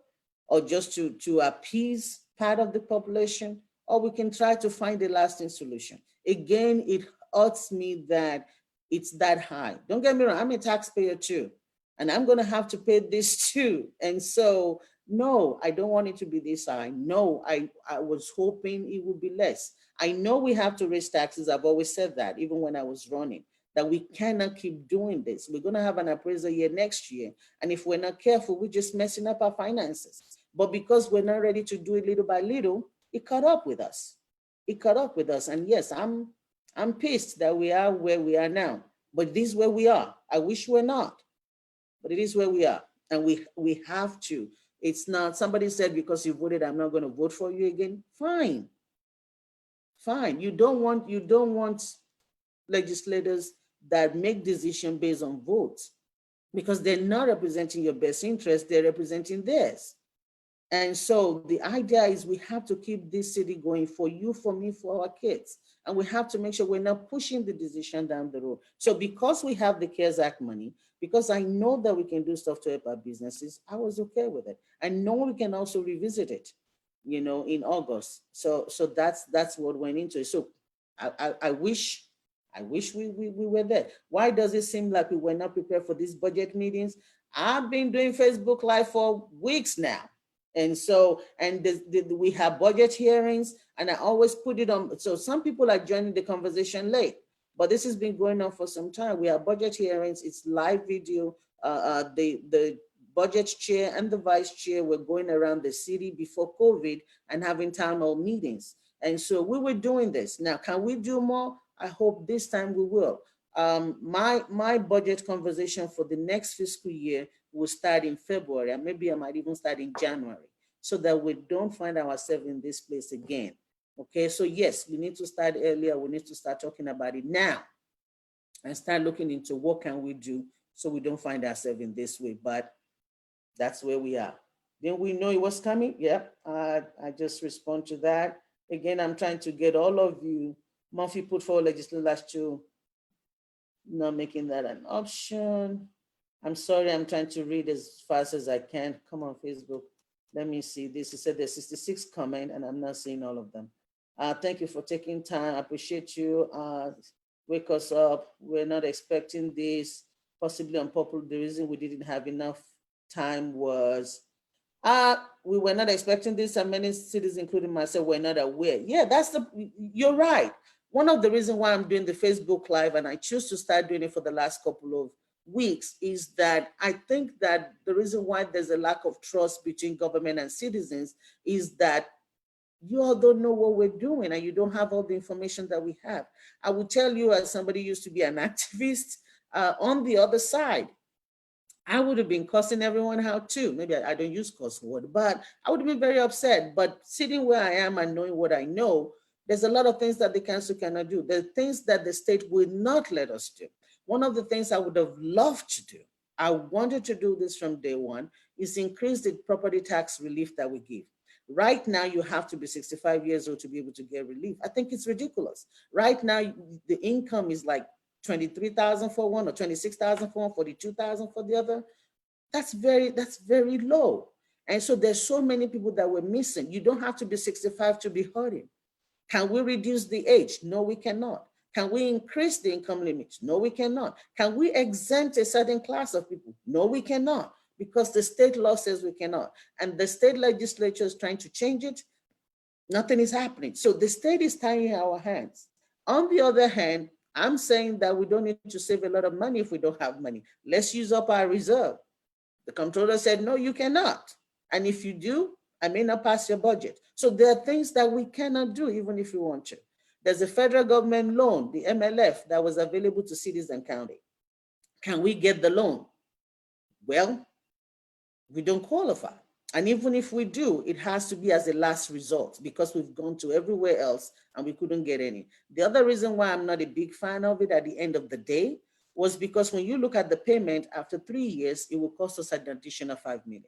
or just to appease part of the population, or we can try to find a lasting solution. Again, it hurts me that it's that high. Don't get me wrong, I'm a taxpayer too, and I'm gonna have to pay this too. And so, no, I don't want it to be this high. No, I was hoping it would be less. I know we have to raise taxes. I've always said that, even when I was running, that we cannot keep doing this. We're gonna have an appraisal year next year. And if we're not careful, we're just messing up our finances. But because we're not ready to do it little by little, it caught up with us. It caught up with us. And yes, I'm pissed that we are where we are now, but this is where we are. I wish we're not, but it is where we are. And we have to. It's not, somebody said, because you voted, I'm not gonna vote for you again. Fine. Fine. You don't want legislators that make decisions based on votes, because they're not representing your best interest, they're representing theirs. And so the idea is we have to keep this city going for you, for me, for our kids. And we have to make sure we're not pushing the decision down the road. So because we have the CARES Act money, because I know that we can do stuff to help our businesses, I was okay with it. I know we can also revisit it, in August. So that's what went into it. So I wish we were there. Why does it seem like we were not prepared for these budget meetings? I've been doing Facebook Live for weeks now. And so, and we have budget hearings, and I always put it on. So some people are joining the conversation late, but this has been going on for some time. We have budget hearings, it's live video. The budget chair and the vice chair were going around the city before COVID and having town hall meetings. And so we were doing this. Now, can we do more? I hope this time we will. My budget conversation for the next fiscal year will start in February, and maybe I might even start in January, so that we don't find ourselves in this place again. Okay, so yes, we need to start earlier. We need to start talking about it now and start looking into what can we do so we don't find ourselves in this way. But that's where we are. Didn't we know it was coming? Yep, I just respond to that. Again, I'm trying to get all of you. Murphy put forward legislative last two, not making that an option. I'm sorry, I'm trying to read as fast as I can. Come on, Facebook. Let me see this. It said there's 66 comment and I'm not seeing all of them. Thank you for taking time. I appreciate you. Wake us up. We're not expecting this. Possibly unpopular. The reason we didn't have enough time was we were not expecting this, and many cities, including myself, were not aware. Yeah, you're right. One of the reasons why I'm doing the Facebook Live, and I choose to start doing it for the last couple of weeks, is that I think that the reason why there's a lack of trust between government and citizens is that you all don't know what we're doing and you don't have all the information that we have. I will tell you, as somebody used to be an activist on the other side, I would have been cussing everyone out too. Maybe I don't use cuss word, but I would have been very upset. But sitting where I am and knowing what I know, there's a lot of things that the council cannot do. There are things that the state will not let us do. One of the things I would have loved to do, I wanted to do this from day one, is increase the property tax relief that we give. Right now, you have to be 65 years old to be able to get relief. I think it's ridiculous. Right now, the income is like 23,000 for one, or 26,000 for one, 42,000 for the other. That's very low. And so there's so many people that we're missing. You don't have to be 65 to be hurting. Can we reduce the age? No, we cannot. Can we increase the income limits? No, we cannot. Can we exempt a certain class of people? No, we cannot, because the state law says we cannot. And the state legislature is trying to change it. Nothing is happening. So the state is tying our hands. On the other hand, I'm saying that we don't need to save a lot of money if we don't have money. Let's use up our reserve. The comptroller said, no, you cannot. And if you do, I may not pass your budget. So there are things that we cannot do even if we want to. There's a federal government loan, the MLF, that was available to cities and county. Can we get the loan? Well, we don't qualify. And even if we do, it has to be as a last resort, because we've gone to everywhere else and we couldn't get any. The other reason why I'm not a big fan of it at the end of the day was because when you look at the payment after 3 years, it will cost us an additional $5 million.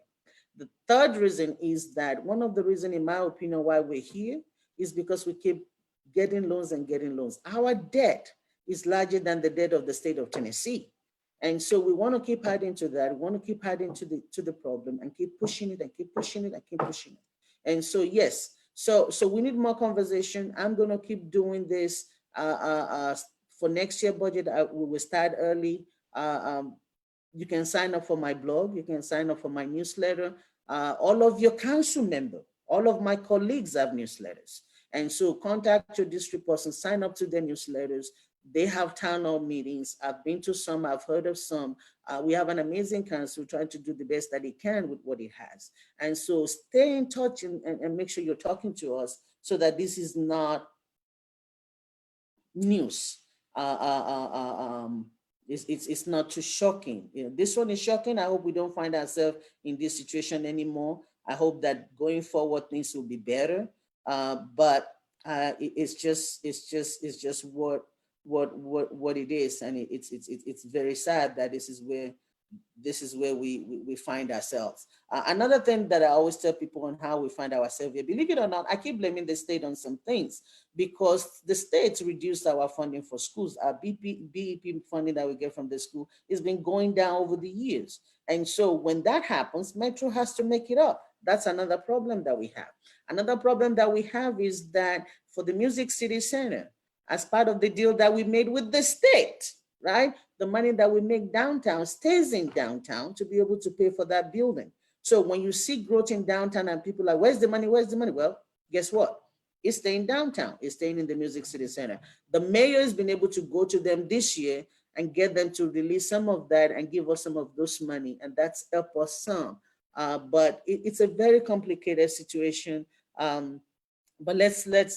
The third reason is that one of the reasons, in my opinion, why we're here is because we keep getting loans and getting loans. Our debt is larger than the debt of the state of Tennessee. And so we want to keep adding to that. We want to keep adding to the problem and keep pushing it and keep pushing it and keep pushing it. And so, yes, so we need more conversation. I'm going to keep doing this for next year budget. We will start early. You can sign up for my blog. You can sign up for my newsletter. All of your council members, all of my colleagues have newsletters. And so contact your district person, sign up to their newsletters. They have town hall meetings. I've been to some, I've heard of some. We have an amazing council trying to do the best that it can with what it has. And so stay in touch and make sure you're talking to us so that this is not news. It's not too shocking. You know, this one is shocking. I hope we don't find ourselves in this situation anymore. I hope that going forward things will be better. But it's just what it is, and it's very sad that this is where we find ourselves. Another thing that I always tell people on how we find ourselves here, believe it or not, I keep blaming the state on some things because the states reduced our funding for schools. Our BEP funding that we get from the school has been going down over the years. And so when that happens, Metro has to make it up. That's another problem that we have. Another problem that we have is that for the Music City Center, as part of the deal that we made with the state, right? The money that we make downtown stays in downtown to be able to pay for that building. So when you see growth in downtown and people are like, where's the money? Where's the money? Well, guess what? It's staying downtown. It's staying in the Music City Center. The mayor has been able to go to them this year and get them to release some of that and give us some of those money. And that's helped us some. But it's a very complicated situation. But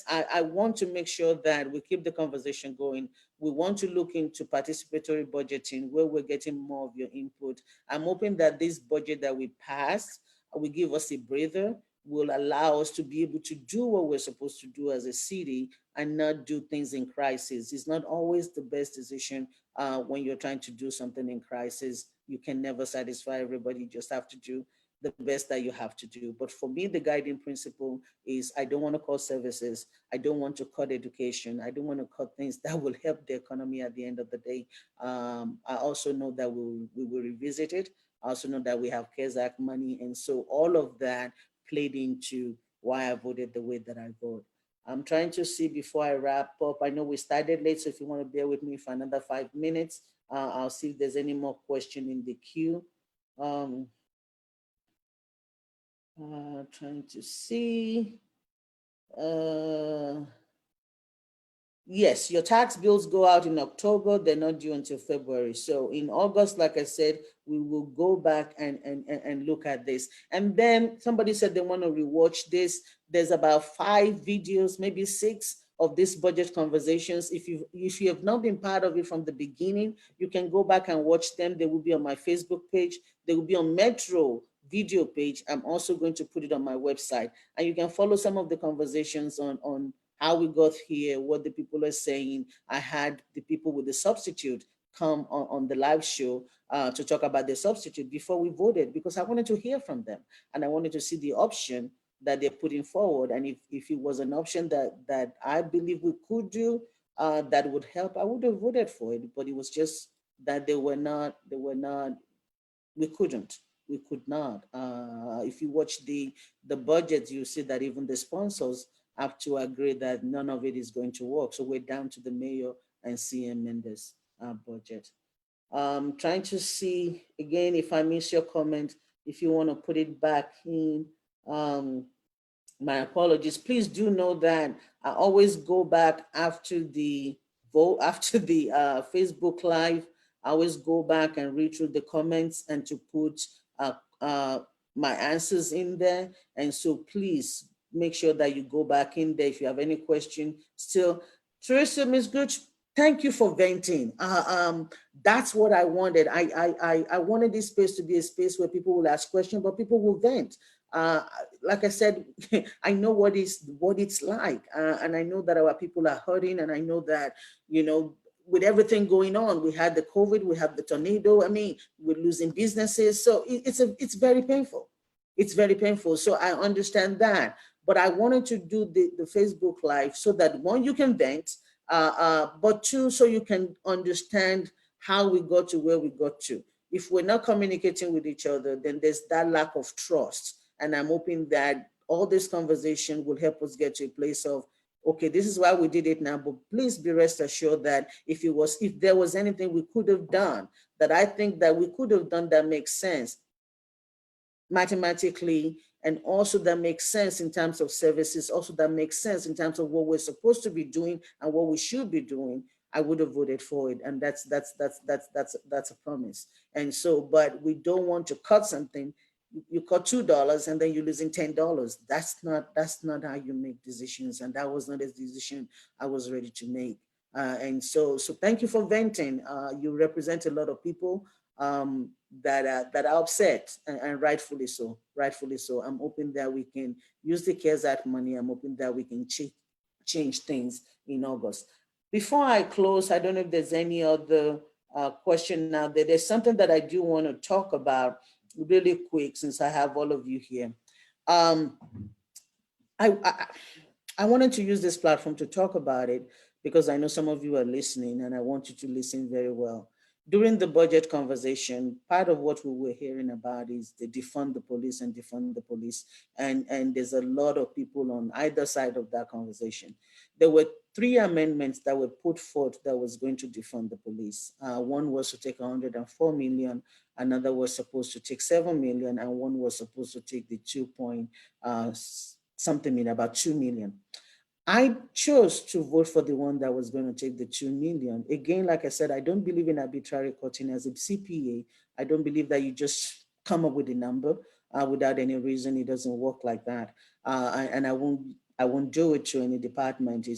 I want to make sure that we keep the conversation going. We want to look into participatory budgeting where we're getting more of your input. I'm hoping that this budget that we passed will give us a breather, will allow us to be able to do what we're supposed to do as a city and not do things in crisis. It's not always the best decision when you're trying to do something in crisis. You can never satisfy everybody. You just have to do the best that you have to do. But for me, the guiding principle is I don't want to cut services. I don't want to cut education. I don't want to cut things that will help the economy at the end of the day. I also know that we will revisit it. I also know that we have CARES Act money. And so all of that played into why I voted the way that I vote. I'm trying to see before I wrap up. I know we started late, so if you want to bear with me for another 5 minutes, I'll see if there's any more question in the queue. Trying to see. Yes, your tax bills go out in October. They're not due until February. So in August, like I said, we will go back and look at this. And then somebody said they want to rewatch this. There's about 5 videos, maybe 6 of these budget conversations. If you have not been part of it from the beginning, you can go back and watch them. They will be on my Facebook page. They will be on Metro video page. I'm also going to put it on my website. And you can follow some of the conversations on how we got here, what the people are saying. I had the people with the substitute come on the live show to talk about the substitute before we voted, because I wanted to hear from them and I wanted to see the option that they're putting forward. And if it was an option that I believe we could do that would help, I would have voted for it. But it was just that we could not. If you watch the budget, you see that even the sponsors have to agree that none of it is going to work. So we're down to the mayor and CM Mendes budget. Trying to see, again, if I miss your comment, if you want to put it back in, my apologies. Please do know that I always go back after the vote, after the Facebook Live. I always go back and read through the comments and to put my answers in there. And so please make sure that you go back in there if you have any question. Still, Teresa, Ms. Gooch, thank you for venting. That's what I wanted. I wanted this space to be a space where people will ask questions, but people will vent. Like I said, I know what it's like, and I know that our people are hurting, and I know that, with everything going on, we had the COVID, we have the tornado. I mean, we're losing businesses, so it's very painful. It's very painful. So I understand that, but I wanted to do the Facebook Live so that, one, you can vent, but two, so you can understand how we got to where we got to. If we're not communicating with each other, then there's that lack of trust. And I'm hoping that all this conversation will help us get to a place of, okay, this is why we did it now, but please be rest assured that if there was anything we could have done, that I think that we could have done that makes sense mathematically, and also that makes sense in terms of services, also that makes sense in terms of what we're supposed to be doing and what we should be doing, I would have voted for it. And that's a promise. And so, but we don't want to cut something. You cut $2 and then you're losing $10. That's not how you make decisions. And that was not a decision I was ready to make. And so thank you for venting. You represent a lot of people that are upset, and rightfully so. Rightfully so. I'm hoping that we can use the CARES Act money. I'm hoping that we can change things in August. Before I close, I don't know if there's any other question now. There's something that I do want to talk about really quick, since I have all of you here. I wanted to use this platform to talk about it because I know some of you are listening, and I want you to listen very well. During the budget conversation, part of what we were hearing about is the defund the police and defund the police. And there's a lot of people on either side of that conversation. There were three amendments that were put forth that was going to defund the police. One was to take 104 million, another was supposed to take 7 million, and one was supposed to take the 2 point something million, about 2 million. I chose to vote for the one that was going to take the 2 million. Again, like I said, I don't believe in arbitrary cutting. As a CPA, I don't believe that you just come up with a number without any reason. It doesn't work like that. And I won't do it to any department.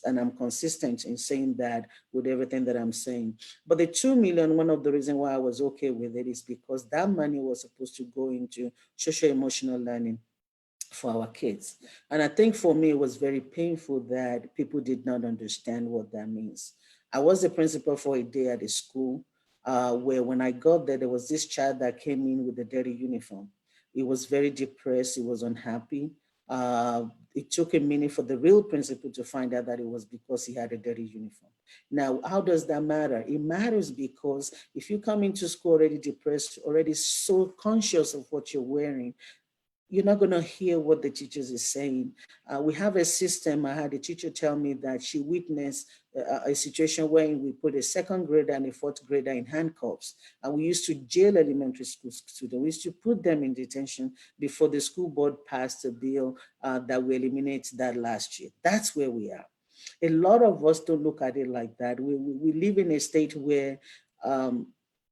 And I'm consistent in saying that with everything that I'm saying. But the 2 million, one of the reasons why I was okay with it is because that money was supposed to go into social emotional learning for our kids. And I think for me, it was very painful that people did not understand what that means. I was a principal for a day at a school where when I got there was this child that came in with a dirty uniform. He was very depressed, he was unhappy. It took a minute for the real principal to find out that it was because he had a dirty uniform. Now, how does that matter? It matters because if you come into school already depressed, already so conscious of what you're wearing, you're not going to hear what the teachers is saying. We have a system. I had a teacher tell me that she witnessed a situation where we put a second grader and a fourth grader in handcuffs. And we used to jail elementary school students. We used to put them in detention before the school board passed a bill that will eliminate that last year. That's where we are. A lot of us don't look at it like that. We live in a state where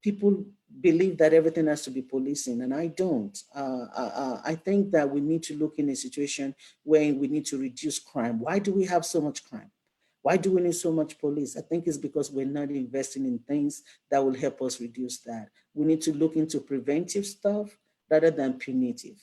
people believe that everything has to be policing, and I don't. I think that we need to look in a situation where we need to reduce crime. Why do we have so much crime? Why do we need so much police? I think it's because we're not investing in things that will help us reduce that. We need to look into preventive stuff rather than punitive.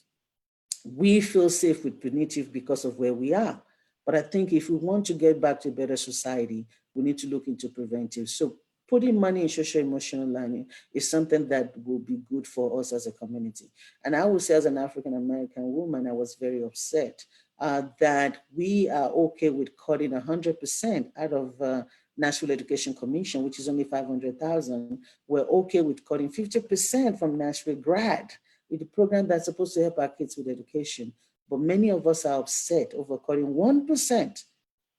We feel safe with punitive because of where we are. But I think if we want to get back to a better society, we need to look into preventive. So putting money in social emotional learning is something that will be good for us as a community. And I would say as an African-American woman, I was very upset that we are okay with cutting 100% out of Nashville Education Commission, which is only 500,000. We're okay with cutting 50% from Nashville Grad, with the program that's supposed to help our kids with education. But many of us are upset over cutting 1%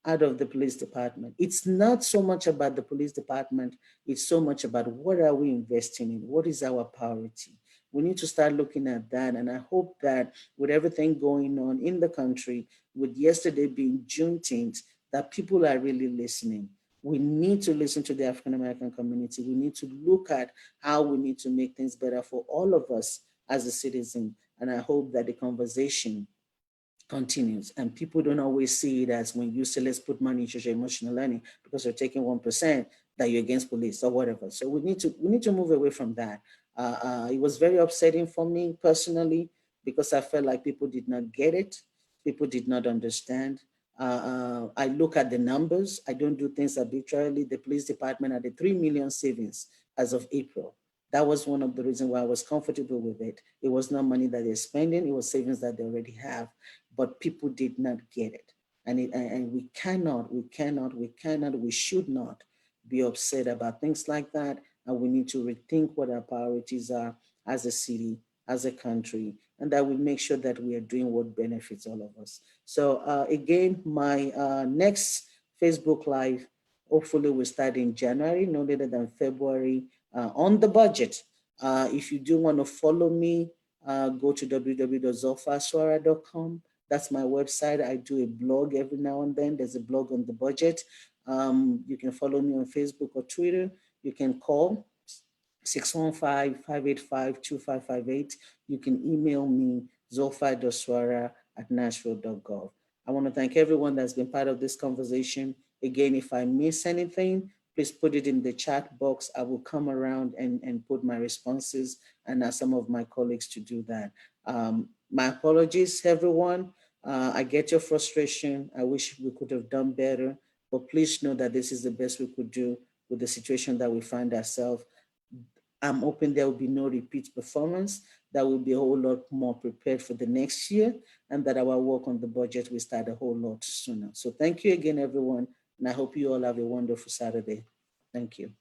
out of the police department. It's not so much about the police department, it's so much about what are we investing in? What is our priority? We need to start looking at that. And I hope that with everything going on in the country, with yesterday being Juneteenth, that people are really listening. We need to listen to the African American community. We need to look at how we need to make things better for all of us as a citizen. And I hope that the conversation continues. And people don't always see it as when you say, let's put money in social emotional learning because you're taking 1%, that you're against police or whatever. So we need to move away from that. It was very upsetting for me personally because I felt like people did not get it. People did not understand. I look at the numbers. I don't do things arbitrarily. The police department had a 3 million savings as of April. That was one of the reasons why I was comfortable with it. It was not money that they're spending, it was savings that they already have, but people did not get it. And we should not be upset about things like that. And we need to rethink what our priorities are as a city, as a country, and that we make sure that we are doing what benefits all of us. So again, my next Facebook Live hopefully will start in January, no later than February, on the budget. If you do want to follow me, go to www.zulfaswara.com. That's my website. I do a blog every now and then. There's a blog on the budget. You can follow me on Facebook or Twitter. You can call 615-585-2558. You can email me, zulfa.swara@nashville.gov. I want to thank everyone that's been part of this conversation. Again, if I miss anything, please put it in the chat box. I will come around and put my responses and ask some of my colleagues to do that. My apologies, everyone. I get your frustration. I wish we could have done better, but please know that this is the best we could do with the situation that we find ourselves. I'm hoping there will be no repeat performance, that will be a whole lot more prepared for the next year, and that our work on the budget will start a whole lot sooner. So thank you again, everyone, and I hope you all have a wonderful Saturday. Thank you.